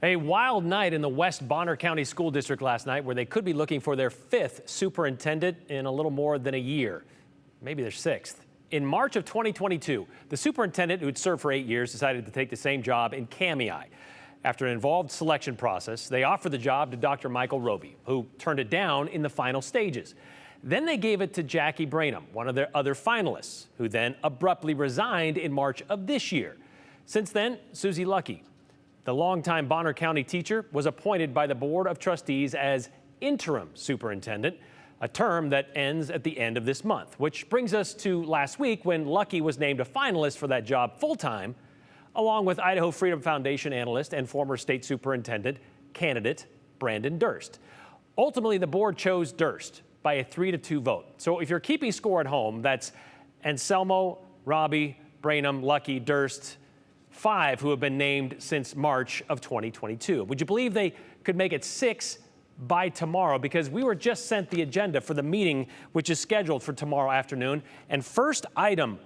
A wild night in the West Bonner County School District last night where they could be looking for their 5th superintendent in a little more than a year, maybe their 6th. In March of 2022, the superintendent who'd served for 8 years decided to take the same job in Kamei. After an involved selection process, they offered the job to Dr. Michael Roby, who turned it down in the final stages. Then they gave it to Jackie Brainham, one of their other finalists, who then abruptly resigned in March of this year. Since then, Susie Lucky, the longtime Bonner County teacher, was appointed by the Board of Trustees as interim superintendent, a term that ends at the end of this month, which brings us to last week when Lucky was named a finalist for that job full-time, along with Idaho Freedom Foundation analyst and former state superintendent candidate Brandon Durst. Ultimately, the board chose Durst by a 3-2 vote. So if you're keeping score at home, that's Anselmo, Robbie, Brainham, Lucky, Durst, 5 who have been named since March of 2022. Would you believe they could make it 6 by tomorrow? Because we were just sent the agenda for the meeting, which is scheduled for tomorrow afternoon. And first item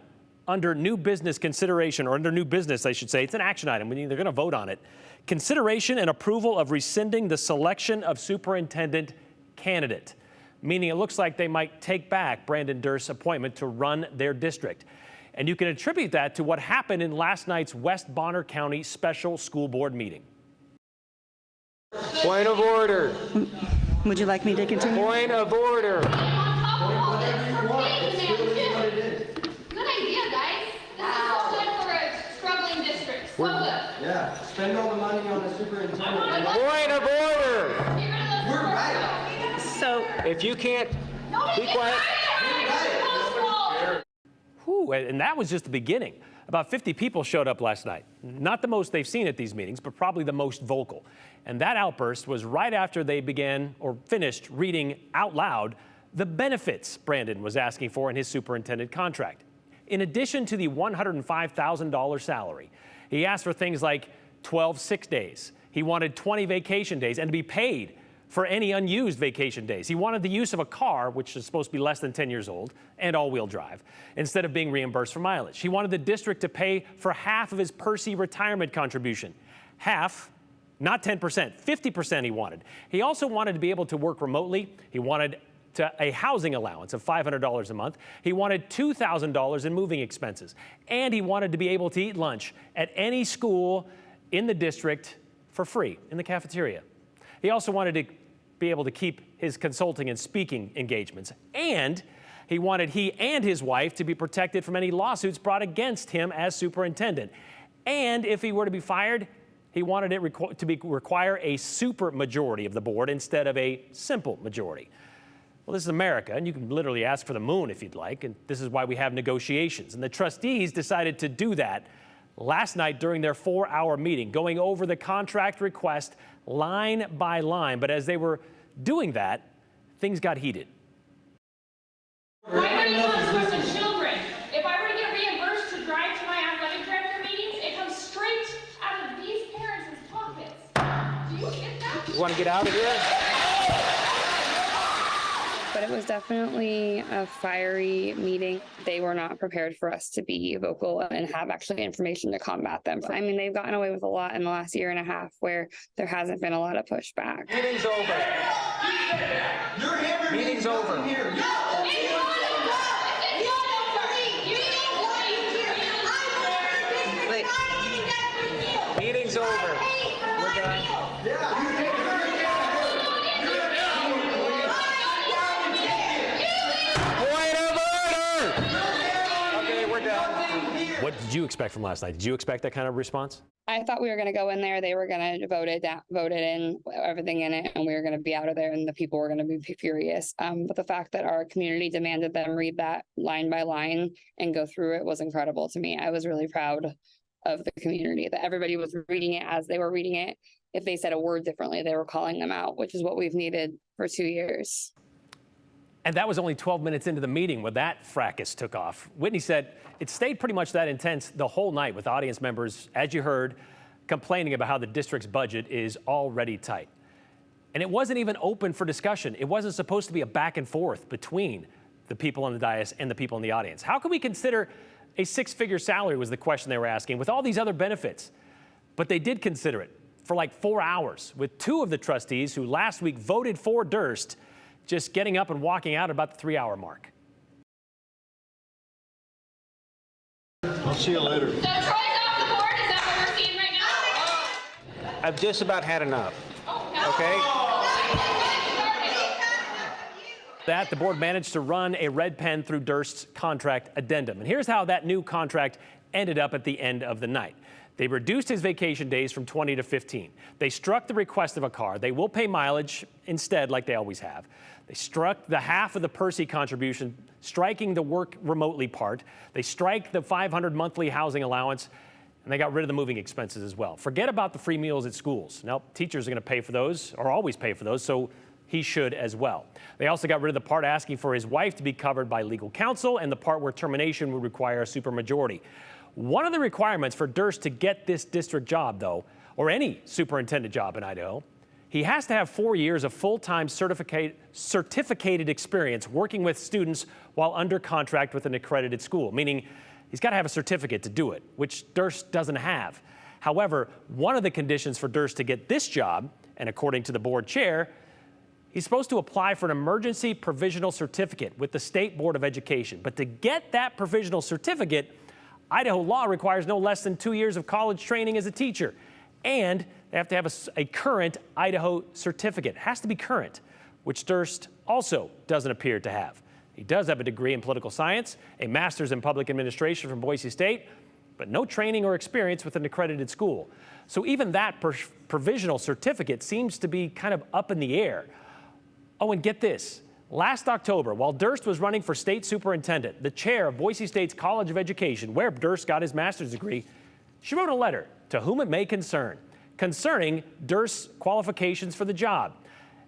under new business consideration, or under new business, I should say, it's an action item, meaning they're going to vote on it. Consideration and approval of rescinding the selection of superintendent candidate, meaning it looks like they might take back Brandon Durst's appointment to run their district. And you can attribute that to what happened in last night's West Bonner County Special School Board meeting. Point of order. Would you like me to continue? Point of order. Good idea, guys. This is so good for a struggling district. So good. Yeah, spend all the money on the superintendent. Point of order. We're right. So, If you can't, be quiet. Whew, and that was just the beginning. About 50 people showed up last night. Not the most they've seen at these meetings, but probably the most vocal. And that outburst was right after they began or finished reading out loud the benefits Brandon was asking for in his superintendent contract. In addition to the $105,000 salary, he asked for things like 12 sick days. He wanted 20 vacation days and to be paid for any unused vacation days. He wanted the use of a car, which is supposed to be less than 10 years old, and all-wheel drive, instead of being reimbursed for mileage. He wanted the district to pay for half of his Percy retirement contribution. Half, not 10%, 50% he wanted. He also wanted to be able to work remotely. He wanted a housing allowance of $500 a month. He wanted $2,000 in moving expenses. And he wanted to be able to eat lunch at any school in the district for free in the cafeteria. He also wanted to be able to keep his consulting and speaking engagements. And he wanted he and his wife to be protected from any lawsuits brought against him as superintendent. And if he were to be fired, he wanted it require a super majority of the board instead of a simple majority. Well, this is America, and you can literally ask for the moon if you'd like, and this is why we have negotiations. And the trustees decided to do that last night during their 4-hour meeting, going over the contract request line by line. But as they were doing that, things got heated. Primary comes from the children. If I were to get reimbursed to drive to my athletic director meetings, it comes straight out of these parents' pockets. Do you get that? You want to get out of here? But it was definitely a fiery meeting. They were not prepared for us to be vocal and have actually information to combat them. I mean, they've gotten away with a lot in the last year and a half where there hasn't been a lot of pushback. Meeting's over. Meeting's over. Meeting's over. We're done. What did you expect from last night? Did you expect that kind of response? I thought we were going to go in there. They were going to vote it in, everything in it, and we were going to be out of there, and the people were going to be furious. But the fact that our community demanded them read that line by line and go through it was incredible to me. I was really proud of the community, that everybody was reading it as they were reading it. If they said a word differently, they were calling them out, which is what we've needed for 2 years. And that was only 12 minutes into the meeting when that fracas took off. Whitney said it stayed pretty much that intense the whole night, with audience members, as you heard, complaining about how the district's budget is already tight. And it wasn't even open for discussion. It wasn't supposed to be a back and forth between the people on the dais and the people in the audience. How can we consider a 6-figure salary was the question they were asking with all these other benefits? But they did consider it. for like 4 hours, with 2 of the trustees who last week voted for Durst just getting up and walking out at about the 3-hour mark. I'll see you later. So Troy's off the board, is that what we're seeing right now? I've just about had enough. Okay? That the board managed to run a red pen through Durst's contract addendum. And here's how that new contract ended up at the end of the night. They reduced his vacation days from 20 to 15. They struck the request of a car. They will pay mileage instead, like they always have. They struck the half of the Percy contribution, striking the work remotely part. They strike the $500 monthly housing allowance, and they got rid of the moving expenses as well. Forget about the free meals at schools. Nope, teachers are going to pay for those, or always pay for those, so he should as well. They also got rid of the part asking for his wife to be covered by legal counsel and the part where termination would require a supermajority. One of the requirements for Durst to get this district job, though, or any superintendent job in Idaho, he has to have 4 years of full-time certificated experience working with students while under contract with an accredited school, meaning he's got to have a certificate to do it, which Durst doesn't have. However, one of the conditions for Durst to get this job, and according to the board chair, he's supposed to apply for an emergency provisional certificate with the State Board of Education. But to get that provisional certificate, Idaho law requires no less than 2 years of college training as a teacher. And they have to have a current Idaho certificate. It has to be current, which Durst also doesn't appear to have. He does have a degree in political science, a master's in public administration from Boise State, but no training or experience with an accredited school. So even that provisional certificate seems to be kind of up in the air. Oh, and get this. Last October, while Durst was running for state superintendent, the chair of Boise State's College of Education, where Durst got his master's degree, she wrote a letter to whom it may concern, concerning Durst's qualifications for the job.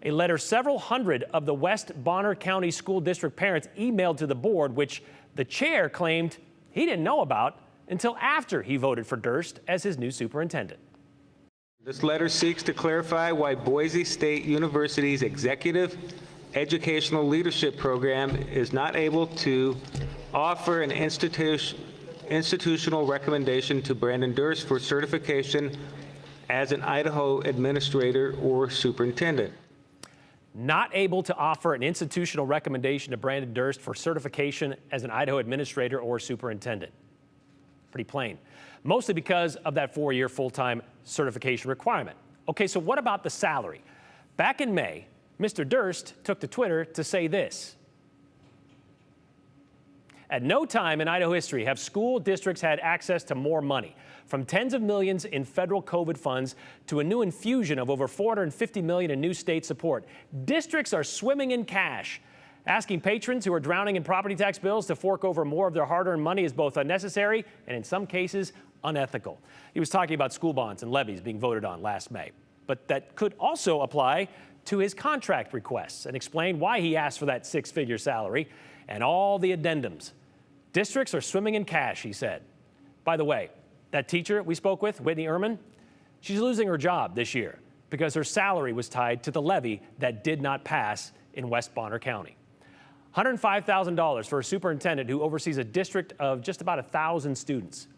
A letter several hundred of the West Bonner County School District parents emailed to the board, which the chair claimed he didn't know about until after he voted for Durst as his new superintendent. This letter seeks to clarify why Boise State University's Executive Educational Leadership Program is not able to offer an institutional recommendation to Brandon Durst for certification as an Idaho administrator or superintendent. Not able to offer an institutional recommendation to Brandon Durst for certification as an Idaho administrator or superintendent. Pretty plain. Mostly because of that 4-year full-time certification requirement. Okay, so what about the salary? Back in May, Mr. Durst took to Twitter to say this: at no time in Idaho history have school districts had access to more money, from tens of millions in federal COVID funds to a new infusion of over $450 million in new state support. Districts are swimming in cash. Asking patrons who are drowning in property tax bills to fork over more of their hard-earned money is both unnecessary and, in some cases, unethical. He was talking about school bonds and levies being voted on last May. But that could also apply to his contract requests, and explain why he asked for that 6-figure salary and all the addendums. Districts are swimming in cash, he said. By the way, that teacher we spoke with, Whitney Ehrman, she's losing her job this year because her salary was tied to the levy that did not pass in West Bonner County. $105,000 for a superintendent who oversees a district of just about 1,000 students.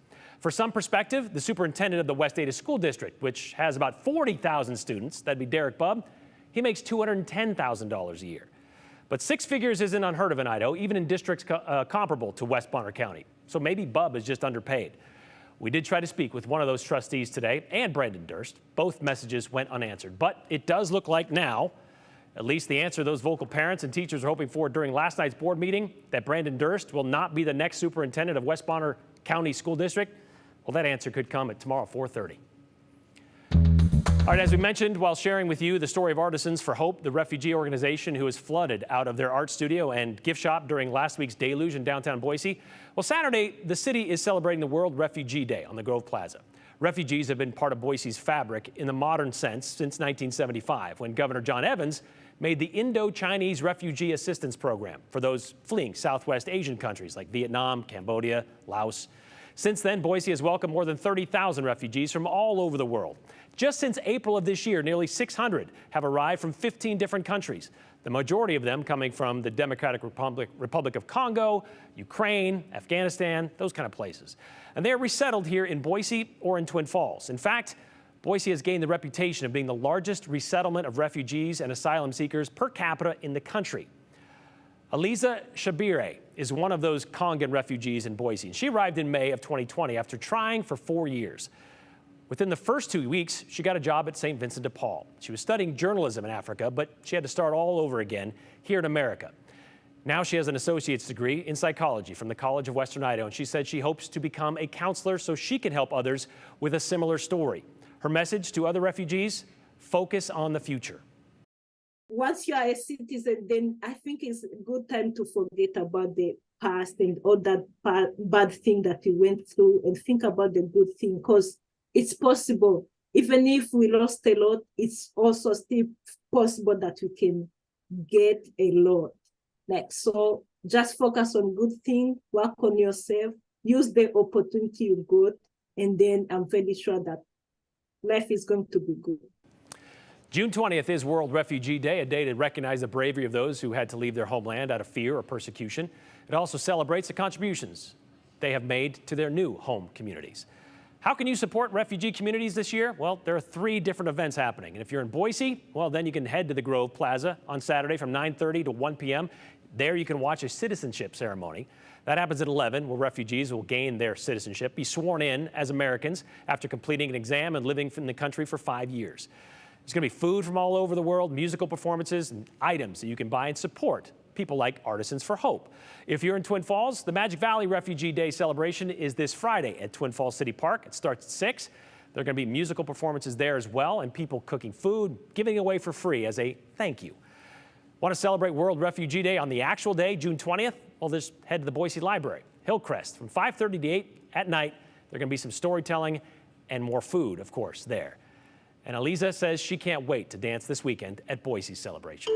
For some perspective, the superintendent of the West Ada School District, which has about 40,000 students, that'd be Derek Bubb, he makes $210,000 a year. But 6 figures isn't unheard of in Idaho, even in districts comparable to West Bonner County. So maybe Bubb is just underpaid. We did try to speak with one of those trustees today, and Brandon Durst. Both messages went unanswered. But it does look like now, at least the answer those vocal parents and teachers are hoping for during last night's board meeting, that Brandon Durst will not be the next superintendent of West Bonner County School District, well, that answer could come at tomorrow, 4:30. All right, as we mentioned while sharing with you the story of Artisans for Hope, the refugee organization who was flooded out of their art studio and gift shop during last week's deluge in downtown Boise. Well, Saturday, the city is celebrating the World Refugee Day on the Grove Plaza. Refugees have been part of Boise's fabric in the modern sense since 1975, when Governor John Evans made the Indo-Chinese Refugee Assistance Program for those fleeing Southwest Asian countries like Vietnam, Cambodia, Laos. Since then, Boise has welcomed more than 30,000 refugees from all over the world. Just since April of this year, nearly 600 have arrived from 15 different countries, the majority of them coming from the Democratic Republic of Congo, Ukraine, Afghanistan, those kind of places. And they are resettled here in Boise or in Twin Falls. In fact, Boise has gained the reputation of being the largest resettlement of refugees and asylum seekers per capita in the country. Aliza Shabire is one of those Kongan refugees in Boise. She arrived in May of 2020 after trying for 4 years. Within the first 2 weeks, she got a job at St. Vincent de Paul. She was studying journalism in Africa, but she had to start all over again here in America. Now she has an associate's degree in psychology from the College of Western Idaho, and she said she hopes to become a counselor so she can help others with a similar story. Her message to other refugees: focus on the future. Once you are a citizen, then I think it's a good time to forget about the past and all that bad thing that you went through and think about the good thing, because it's possible. Even if we lost a lot, it's also still possible that you can get a lot. So just focus on good things, work on yourself, use the opportunity you got, and then I'm very sure that life is going to be good. June 20th is World Refugee Day, a day to recognize the bravery of those who had to leave their homeland out of fear or persecution. It also celebrates the contributions they have made to their new home communities. How can you support refugee communities this year? Well, there are 3 different events happening. And if you're in Boise, well, then you can head to the Grove Plaza on Saturday from 9:30 to 1 p.m. There you can watch a citizenship ceremony. That happens at 11, where refugees will gain their citizenship, be sworn in as Americans after completing an exam and living in the country for 5 years. There's going to be food from all over the world, musical performances, and items that you can buy and support people like Artisans for Hope. If you're in Twin Falls, the Magic Valley Refugee Day celebration is this Friday at Twin Falls City Park. It starts at 6. There are going to be musical performances there as well, and people cooking food, giving away for free as a thank you. Want to celebrate World Refugee Day on the actual day, June 20th? Well, just head to the Boise Library, Hillcrest, from 5:30 to 8 at night. There's going to be some storytelling and more food, of course, there. And Aliza says she can't wait to dance this weekend at Boise's celebration.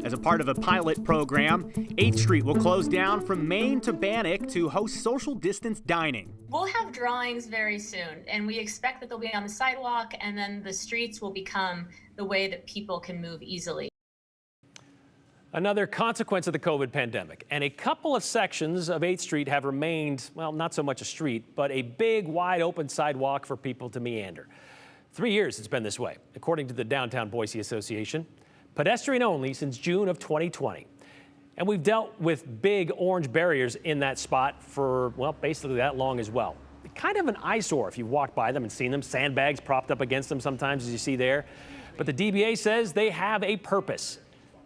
As a part of a pilot program, 8th Street will close down from Main to Bannock to host social distance dining. We'll have drawings very soon, and we expect that they'll be on the sidewalk, and then the streets will become the way that people can move easily. Another consequence of the COVID pandemic, and a couple of sections of 8th Street have remained, well, not so much a street, but a big, wide open sidewalk for people to meander. 3 years it's been this way, according to the Downtown Boise Association. Pedestrian only since June of 2020. And we've dealt with big orange barriers in that spot for, well, basically that long as well. Kind of an eyesore if you've walked by them and seen them, sandbags propped up against them sometimes, as you see there. But the DBA says they have a purpose,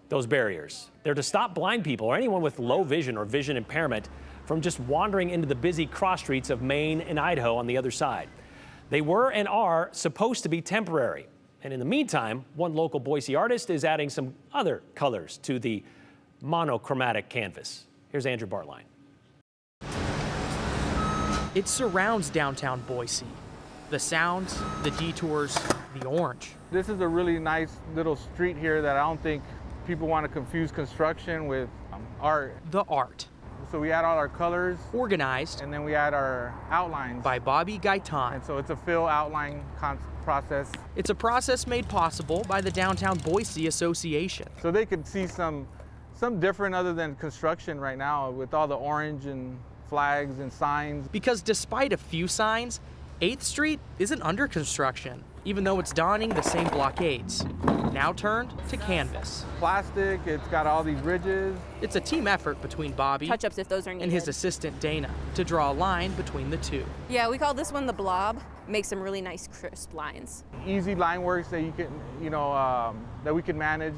those barriers. They're to stop blind people or anyone with low vision or vision impairment from just wandering into the busy cross streets of Maine and Idaho on the other side. They were and are supposed to be temporary. And in the meantime, one local Boise artist is adding some other colors to the monochromatic canvas. Here's Andrew Bartline. It surrounds downtown Boise. The sounds, the detours, the orange. This is a really nice little street here that I don't think people want to confuse construction with art. The art. So we add all our colors. Organized. And then we add our outlines. By Bobby Gaitan. And so it's a fill outline process. It's a process made possible by the Downtown Boise Association. So they could see some different other than construction right now with all the orange and flags and signs. Because despite a few signs, 8th Street isn't under construction, even though it's donning the same blockades, now turned to canvas. Plastic, it's got all these ridges. It's a team effort between Bobby Touch-ups if those are needed. and his assistant Dana to draw a line between the two. Yeah, we call this one the blob. Makes some really nice crisp lines. Easy line works that you can, that we can manage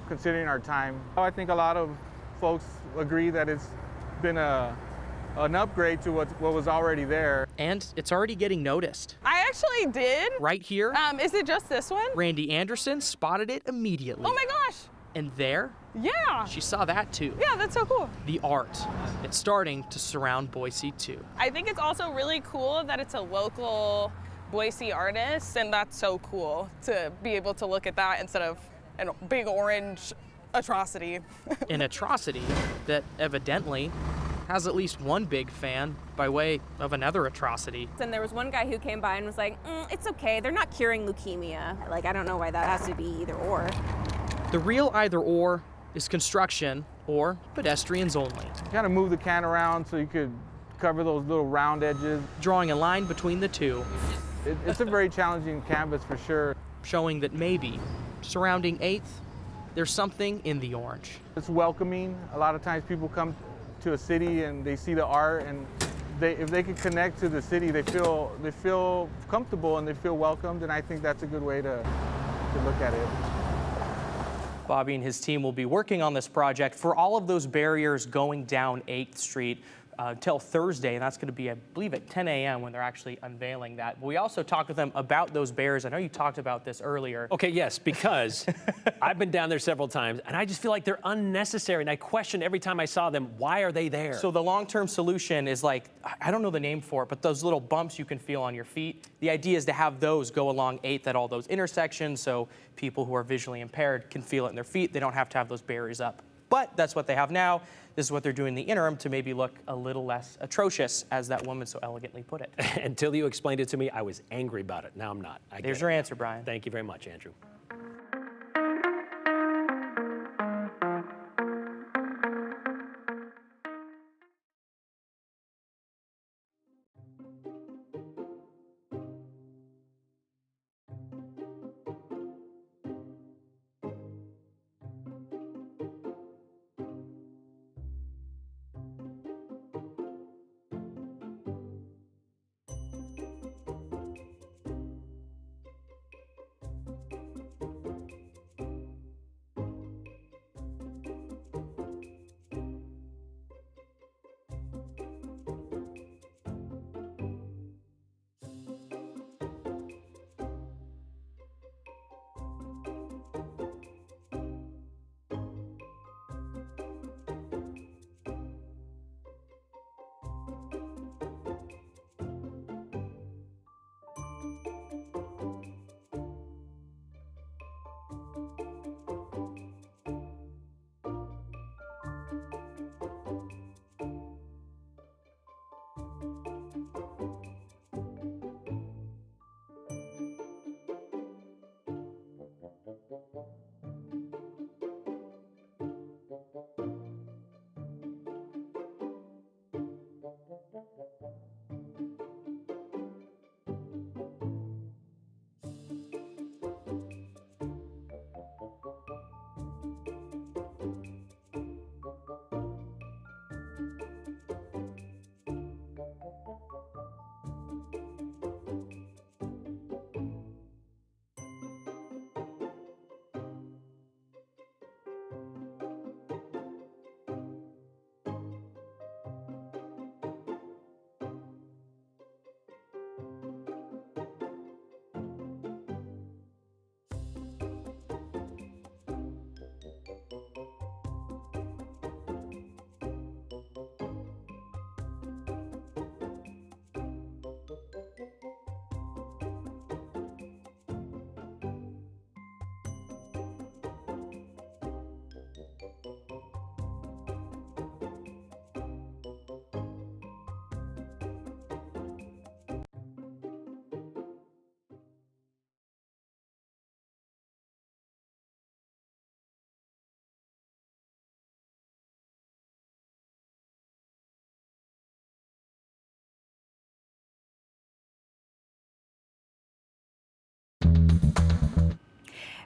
considering our time. I think a lot of folks agree that it's been an upgrade to what was already there. And it's already getting noticed. I actually did. Right here. Is it just this one? Randy Anderson spotted it immediately. Oh my gosh. And there, yeah, she saw that too. Yeah, that's so cool. The art. It's starting to surround Boise too. I think it's also really cool that it's a local Boise artist, and that's so cool to be able to look at that instead of a big orange atrocity. An atrocity that evidently has at least one big fan by way of another atrocity. And there was one guy who came by and was like, it's okay, they're not curing leukemia. Like, I don't know why that has to be either or. The real either or is construction or pedestrians only. You kind of move the can around so you could cover those little round edges. Drawing a line between the two. It's a very challenging canvas for sure. Showing that maybe surrounding 8th, there's something in the orange. It's welcoming. A lot of times people come to a city and they see the art, and if they can connect to the city, they feel comfortable and they feel welcomed, and I think that's a good way to look at it. Bobby and his team will be working on this project for all of those barriers going down 8th Street till Thursday, and that's going to be, I believe, at 10 a.m. when they're actually unveiling that. But we also talked with them about those barriers. I know you talked about this earlier. Okay, yes, because I've been down there several times, and I just feel like they're unnecessary, and I question every time I saw them, why are they there? So the long-term solution is like, I don't know the name for it, but those little bumps you can feel on your feet. The idea is to have those go along 8th at all those intersections so people who are visually impaired can feel it in their feet. They don't have to have those barriers up. But that's what they have now. This is what they're doing in the interim to maybe look a little less atrocious, as that woman so elegantly put it. Until you explained it to me, I was angry about it. Now I'm not. There's your answer, Brian. Thank you very much, Andrew.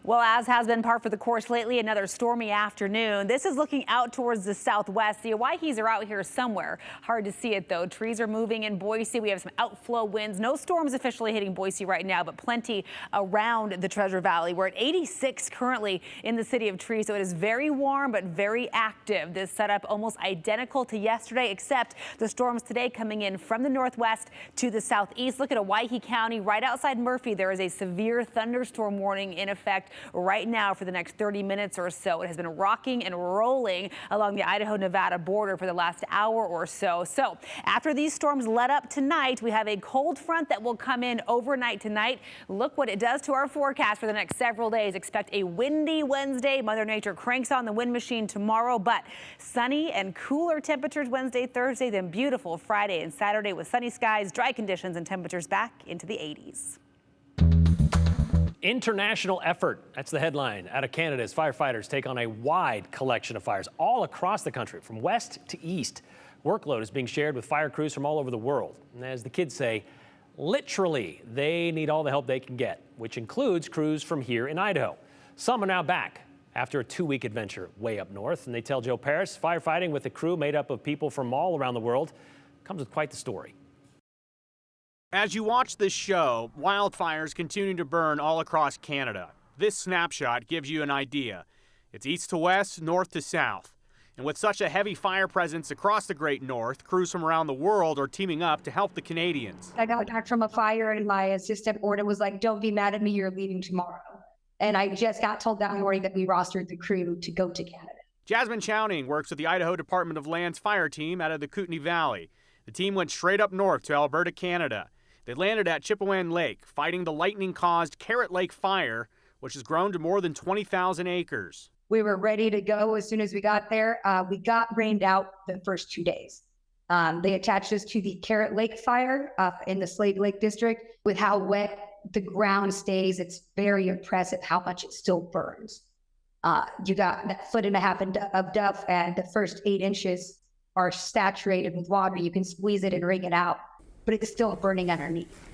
Well, as has been par for the course lately, another stormy afternoon. This is looking out towards the southwest. The Owyhees are out here somewhere. Hard to see it, though. Trees are moving in Boise. We have some outflow winds. No storms officially hitting Boise right now, but plenty around the Treasure Valley. We're at 86 currently in the city of Tree, so it is very warm but very active. This setup almost identical to yesterday, except the storms today coming in from the northwest to the southeast. Look at Owyhee County right outside Murphy. There is a severe thunderstorm warning in effect right now for the next 30 minutes or so. It has been rocking and rolling along the Idaho-Nevada border for the last hour or so. So after these storms let up tonight, we have a cold front that will come in overnight tonight. Look what it does to our forecast for the next several days. Expect a windy Wednesday. Mother Nature cranks on the wind machine tomorrow, but sunny and cooler temperatures Wednesday, Thursday, then beautiful Friday and Saturday with sunny skies, dry conditions, and temperatures back into the 80s. International effort. That's the headline. Out of Canada, as firefighters take on a wide collection of fires all across the country, from west to east. Workload is being shared with fire crews from all over the world. And as the kids say, literally, they need all the help they can get, which includes crews from here in Idaho. Some are now back after a 2-week adventure way up north. And they tell Joe Paris, firefighting with a crew made up of people from all around the world comes with quite the story. As you watch this show, wildfires continue to burn all across Canada. This snapshot gives you an idea. It's east to west, north to south. And with such a heavy fire presence across the Great North, crews from around the world are teaming up to help the Canadians. I got back from a fire and my assistant order was like, don't be mad at me, you're leaving tomorrow. And I just got told that morning that we rostered the crew to go to Canada. Jasmine Chowning works with the Idaho Department of Land's fire team out of the Kootenai Valley. The team went straight up north to Alberta, Canada. They landed at Chipewyan Lake, fighting the lightning-caused Carrot Lake fire, which has grown to more than 20,000 acres. We were ready to go as soon as we got there. We got rained out the first 2 days. They attached us to the Carrot Lake fire in the Slave Lake district. With how wet the ground stays, it's very impressive how much it still burns. You got that 1.5 foot of duff, and the first 8 inches are saturated with water. You can squeeze it and wring it out, but it's still burning underneath.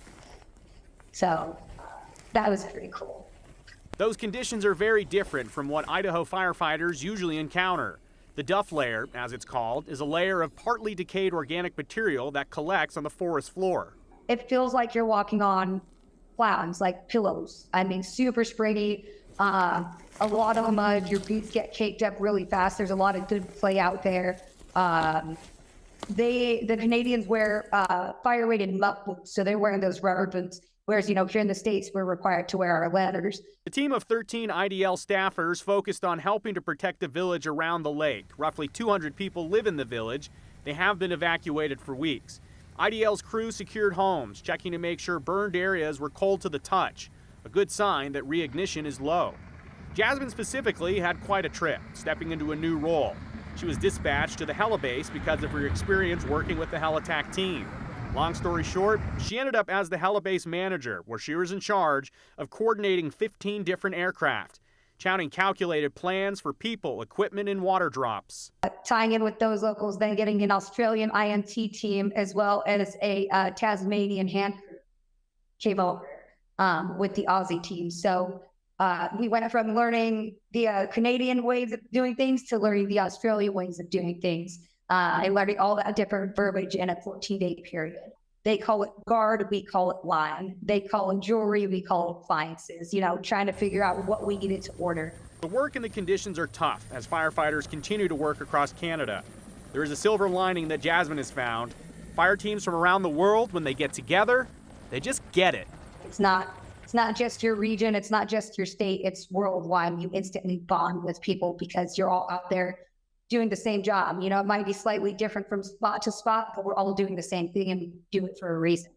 So that was pretty cool. Those conditions are very different from what Idaho firefighters usually encounter. The duff layer, as it's called, is a layer of partly decayed organic material that collects on the forest floor. It feels like you're walking on clouds, like pillows. I mean, super springy, a lot of mud. Your boots get caked up really fast. There's a lot of good play out there. The Canadians wear fire-rated muck boots, so they're wearing those rubber boots. Whereas, here in the States, we're required to wear our leathers. The team of 13 IDL staffers focused on helping to protect the village around the lake. Roughly 200 people live in the village. They have been evacuated for weeks. IDL's crew secured homes, checking to make sure burned areas were cold to the touch, a good sign that reignition is low. Jasmine specifically had quite a trip, stepping into a new role. She was dispatched to the helibase because of her experience working with the heli-tac team. Long story short, she ended up as the helibase manager, where she was in charge of coordinating 15 different aircraft. Chowning calculated plans for people, equipment, and water drops. Tying in with those locals, then getting an Australian IMT team as well as a Tasmanian hand crew came over with the Aussie team. So we went from learning the Canadian ways of doing things to learning the Australian ways of doing things. And learning all that different verbiage in a 14-day period. They call it guard, we call it line. They call it jewelry, we call it appliances, trying to figure out what we needed to order. The work and the conditions are tough as firefighters continue to work across Canada. There is a silver lining that Jasmine has found. Fire teams from around the world, when they get together, they just get it. It's not just your region, it's not just your state, it's worldwide. You instantly bond with people because you're all out there doing the same job. It might be slightly different from spot to spot, but we're all doing the same thing and do it for a reason.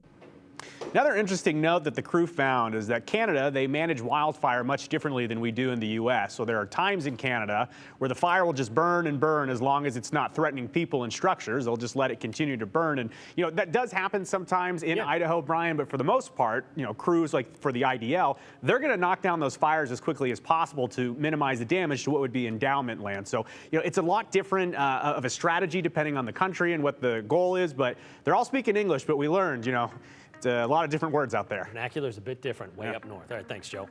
Another interesting note that the crew found is that Canada, they manage wildfire much differently than we do in the U.S. So there are times in Canada where the fire will just burn and burn as long as it's not threatening people and structures. They'll just let it continue to burn. And, that does happen sometimes in Idaho, Brian, but for the most part, crews like for the IDL, they're going to knock down those fires as quickly as possible to minimize the damage to what would be endowment land. So, it's a lot different of a strategy depending on the country and what the goal is, but they're all speaking English, but we learned, it's a lot of different words out there. Vernacular is a bit different way up north. All right, thanks, Joe.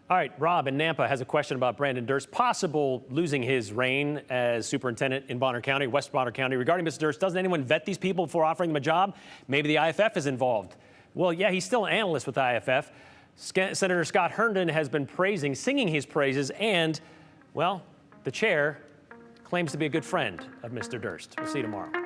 All right, Rob in Nampa has a question about Brandon Durst, possible losing his reign as superintendent in Bonner County, West Bonner County. Regarding Mr. Durst, doesn't anyone vet these people before offering them a job? Maybe the IFF is involved. Well, yeah, he's still an analyst with the IFF. Senator Scott Herndon has been singing his praises, and, well, the chair claims to be a good friend of Mr. Durst. We'll see you tomorrow.